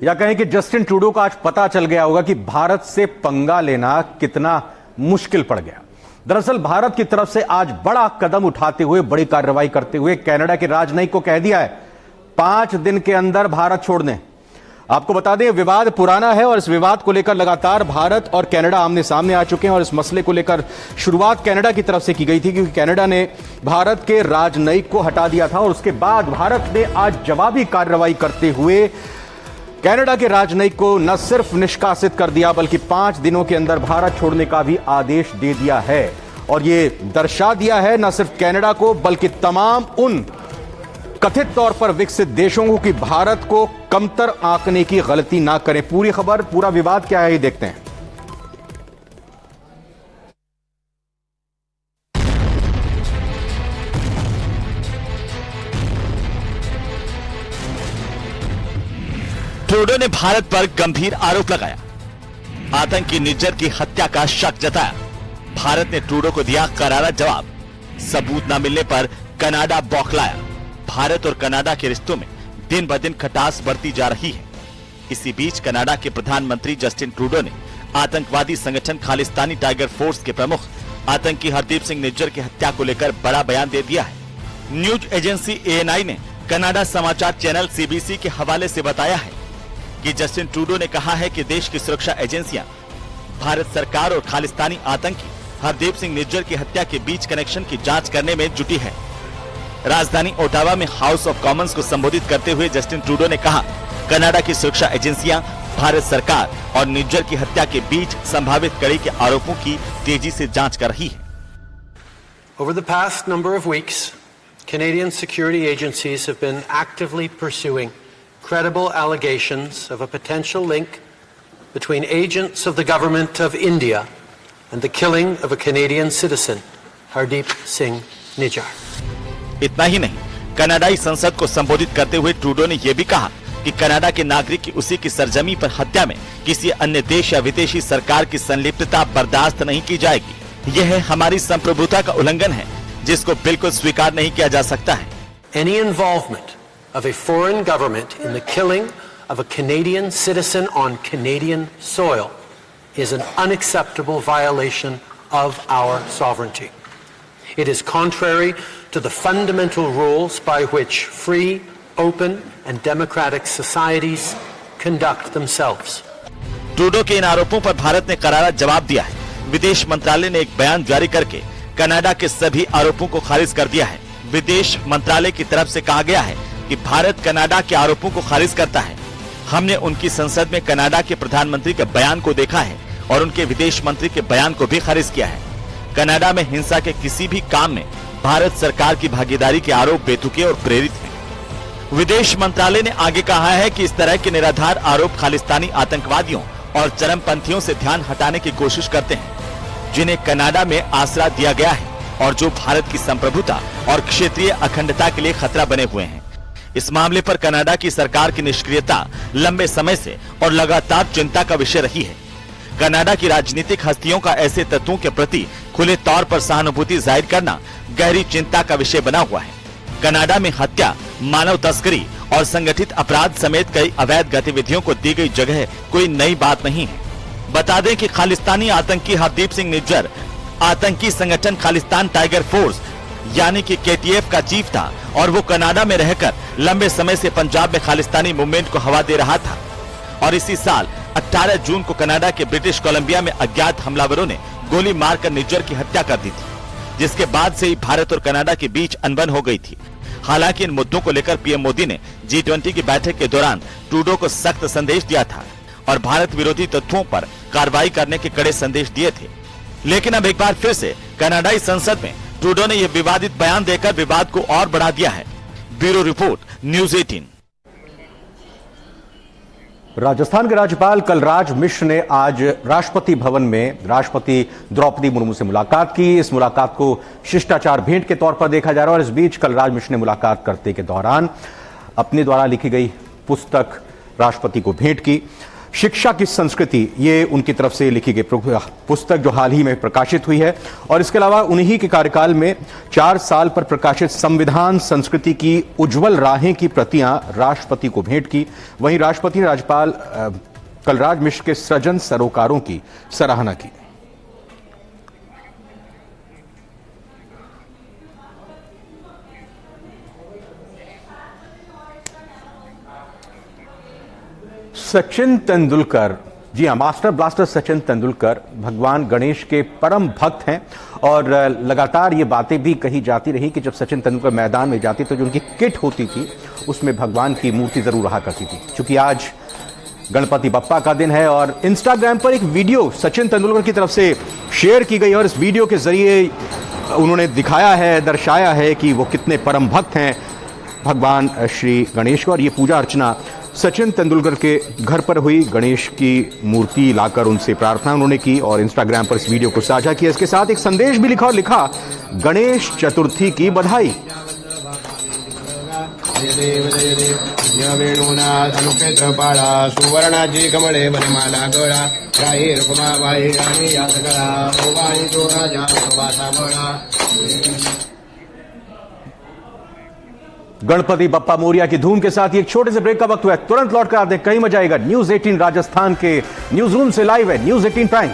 या कहें कि जस्टिन ट्रूडो को आज पता चल गया होगा कि भारत से पंगा लेना कितना मुश्किल पड़ गया। दरअसल भारत की तरफ से आज बड़ा कदम उठाते हुए, बड़ी कार्रवाई करते हुए कनाडा के राजनयिक को कह दिया है 5 दिन के अंदर भारत छोड़ दें। आपको बता दें, विवाद पुराना है और इस विवाद को लेकर लगातार भारत और कनाडा आमने सामने आ चुके हैं और इस मसले को लेकर शुरुआत कनाडा की तरफ से की गई थी, क्योंकि कनाडा ने भारत के राजनयिक को हटा दिया था और उसके बाद भारत ने आज जवाबी कार्रवाई करते हुए कनाडा के राजनयिक को न सिर्फ निष्कासित कर दिया बल्कि 5 दिनों के अंदर भारत छोड़ने का भी आदेश दे दिया है। और यह दर्शा दिया है न सिर्फ कनाडा को बल्कि तमाम उन कथित तौर पर विकसित देशों को कि भारत को कमतर आंकने की गलती ना करें। पूरी खबर, पूरा विवाद क्या है, ये देखते हैं। ट्रूडो ने भारत पर गंभीर आरोप लगाया, आतंकी निज्जर की हत्या का शक जताया। भारत ने ट्रूडो को दिया करारा जवाब। सबूत न मिलने पर कनाडा बौखलाया। भारत और कनाडा के रिश्तों में दिन ब दिन खटास बढ़ती जा रही है। इसी बीच कनाडा के प्रधानमंत्री जस्टिन ट्रूडो ने आतंकवादी संगठन खालिस्तानी टाइगर फोर्स के प्रमुख आतंकी हरदीप सिंह निज्जर की हत्या को लेकर बड़ा बयान दे दिया है। न्यूज एजेंसी ANI ने कनाडा समाचार चैनल CBC के हवाले से बताया है कि जस्टिन ट्रूडो ने कहा है कि देश की सुरक्षा एजेंसियां भारत सरकार और खालिस्तानी आतंकी हरदीप सिंह निज्जर की हत्या के बीच कनेक्शन की जांच करने में जुटी है। राजधानी ओटावा में हाउस ऑफ कॉमन्स को संबोधित करते हुए जस्टिन ट्रूडो ने कहा, कनाडा की सुरक्षा एजेंसियां भारत सरकार और निज्जर की हत्या के बीच संभावित कड़ी के आरोपों की तेजी से जांच कर रही है। Over the past number of weeks, Canadian security agencies have been actively pursuing credible allegations of a potential link between agents of the government of India and the killing of a Canadian citizen, Hardeep Singh Nijjar. इतना ही नहीं, कनाडाई संसद को संबोधित करते हुए Trudeau ने यह भी कहा कि कनाडा के नागरिक की उसी की सरजमी पर हत्या में किसी अन्य देश या विदेशी सरकार की संलिप्तता बर्दाश्त नहीं की जाएगी। यह हमारी संप्रभुता का उल्लंघन है, जिसको बिल्कुल स्वीकार नहीं किया जा सकता है। Any involvement of a foreign government in the killing of a Canadian citizen on Canadian soil is an unacceptable violation of our sovereignty. It is contrary to the fundamental rules by which free, open and democratic societies conduct themselves. Trudeau के इन आरोपों पर भारत ने करारा जवाब दिया है। विदेश मंत्रालय ने एक बयान जारी करके कनाडा के सभी आरोपों को खारिज कर दिया है। विदेश मंत्रालय की तरफ से कहा गया है कि भारत कनाडा के आरोपों को खारिज करता है। हमने उनकी संसद में कनाडा के प्रधानमंत्री के बयान को देखा है और उनके विदेश मंत्री के बयान को भी खारिज किया है। कनाडा में हिंसा के किसी भी काम में भारत सरकार की भागीदारी के आरोप बेतुके और प्रेरित हैं। विदेश मंत्रालय ने आगे कहा है कि इस तरह के निराधार आरोप खालिस्तानी आतंकवादियों और चरमपंथियों से ध्यान हटाने की कोशिश करते हैं, जिन्हें कनाडा में आसरा दिया गया है और जो भारत की संप्रभुता और क्षेत्रीय अखंडता के लिए खतरा बने हुए हैं। इस मामले पर कनाडा की सरकार की निष्क्रियता लंबे समय से और लगातार चिंता का विषय रही है। कनाडा की राजनीतिक हस्तियों का ऐसे तत्वों के प्रति खुले तौर पर सहानुभूति जाहिर करना गहरी चिंता का विषय बना हुआ है। कनाडा में हत्या, मानव तस्करी और संगठित अपराध समेत कई अवैध गतिविधियों को दी गई जगह कोई नई बात नहीं है। बता दें कि खालिस्तानी आतंकी हरदीप सिंह निज्जर आतंकी संगठन खालिस्तान टाइगर फोर्स यानी कि KTF का चीफ था और वो कनाडा में रहकर लंबे समय से पंजाब में खालिस्तानी मूवमेंट को हवा दे रहा था। और इसी साल 18 जून को कनाडा के ब्रिटिश कोलंबिया में अज्ञात हमलावरों ने गोली मारकर निज्जर की हत्या कर दी थी, जिसके बाद से ही भारत और कनाडा के बीच अनबन हो गई थी। हालांकि इन मुद्दों को लेकर PM मोदी ने G20 की बैठक के दौरान ट्रूडो को सख्त संदेश दिया था और भारत विरोधी तत्वों पर कार्रवाई करने के कड़े संदेश दिए थे। लेकिन अब एक बार फिर से कनाडाई संसद में ट्रूडो ने यह विवादित बयान देकर विवाद को और बढ़ा दिया है। Bureau report, news 18। राजस्थान के राज्यपाल कलराज मिश्र ने आज राष्ट्रपति भवन में राष्ट्रपति द्रौपदी मुर्मू से मुलाकात की। इस मुलाकात को शिष्टाचार भेंट के तौर पर देखा जा रहा है और इस बीच कलराज मिश्र ने मुलाकात करते के दौरान अपने द्वारा लिखी गई पुस्तक राष्ट्रपति को भेंट की। शिक्षा की संस्कृति, ये उनकी तरफ से लिखी गई पुस्तक जो हाल ही में प्रकाशित हुई है। और इसके अलावा उन्हीं के कार्यकाल में 4 साल पर प्रकाशित संविधान संस्कृति की उज्जवल राहें की प्रतियां राष्ट्रपति को भेंट की। वहीं राष्ट्रपति ने राज्यपाल कलराज मिश्र के सृजन सरोकारों की सराहना की। सचिन तेंदुलकर, जी हां, मास्टर ब्लास्टर सचिन तेंदुलकर भगवान गणेश के परम भक्त हैं। और लगातार ये बातें भी कही जाती रही कि जब सचिन तेंदुलकर मैदान में जाती तो जो उनकी किट होती थी उसमें भगवान की मूर्ति जरूर रहा करती थी। क्योंकि आज गणपति बप्पा का दिन है और इंस्टाग्राम पर एक वीडियो सचिन तेंदुलकर की तरफ से शेयर की गई और इस वीडियो के जरिए उन्होंने दिखाया है, दर्शाया है कि वो कितने परम भक्त हैं भगवान श्री गणेश को। और ये पूजा अर्चना सचिन तेंदुलकर के घर पर हुई। गणेश की मूर्ति लाकर उनसे प्रार्थना उन्होंने की और इंस्टाग्राम पर इस वीडियो को साझा किया। इसके साथ एक संदेश भी लिखा और लिखा, गणेश चतुर्थी की बधाई। सुवर्णाजी कमले वनमाला गळा राही रुक्माबाई राणी याद करा ओबाई तो राजा सुवासा बळा। गणपति बप्पा मोरिया की धूम के साथ ही एक छोटे से ब्रेक का वक्त हुआ है। तुरंत लौट कर आते हैं, कहीं मजा आएगा। न्यूज़ 18 राजस्थान के न्यूज रूम से लाइव है न्यूज़ 18 प्राइम।